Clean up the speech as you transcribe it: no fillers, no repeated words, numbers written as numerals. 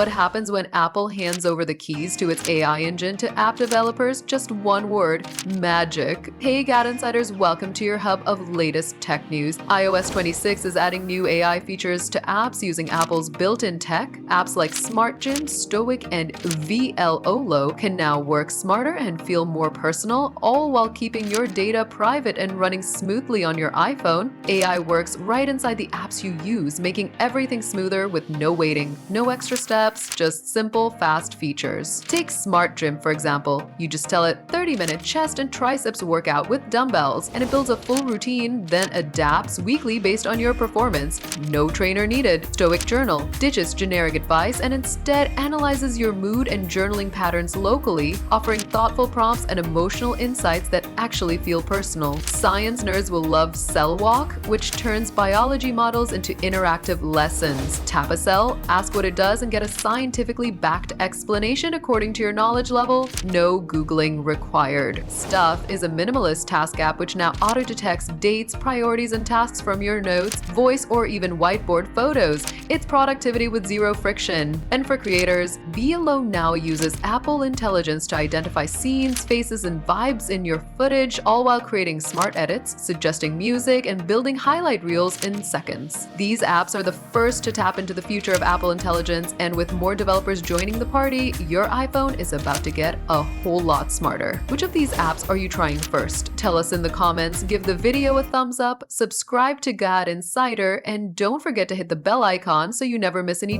What happens when Apple hands over the keys to its AI engine to app developers? Just one word: magic. Hey GadInsiders, welcome to your hub of latest tech news. iOS 26 is adding new AI features to apps using Apple's built-in tech. Apps like SmartGym, Stoic and VLLO can now work smarter and feel more personal, all while keeping your data private and running smoothly on your iPhone. AI works right inside the apps you use, making everything smoother with no waiting, no extra steps, just simple, fast features. Take SmartGym, for example. You just tell it 30-minute chest and triceps workout with dumbbells, and it builds a full routine, then adapts weekly based on your performance. No trainer needed. Stoic Journal ditches generic advice and instead analyzes your mood and journaling patterns locally, offering thoughtful prompts and emotional insights that actually feel personal. Science nerds will love Cell Walk, which turns biology models into interactive lessons. Tap a cell, ask what it does, and get a scientifically backed explanation according to your knowledge level. No Googling required. Stuff is a minimalist task app which now auto-detects dates, priorities, and tasks from your notes, voice, or even whiteboard photos. It's productivity with zero friction. And for creators, VLLO now uses Apple Intelligence to identify scenes, faces, and vibes in your footage, all while creating smart edits, suggesting music, and building highlight reels in seconds. These apps are the first to tap into the future of Apple Intelligence, and with more developers joining the party, your iPhone is about to get a whole lot smarter. Which of these apps are you trying first? Tell us in the comments, give the video a thumbs up, subscribe to GadInsider, and don't forget to hit the bell icon so you never miss any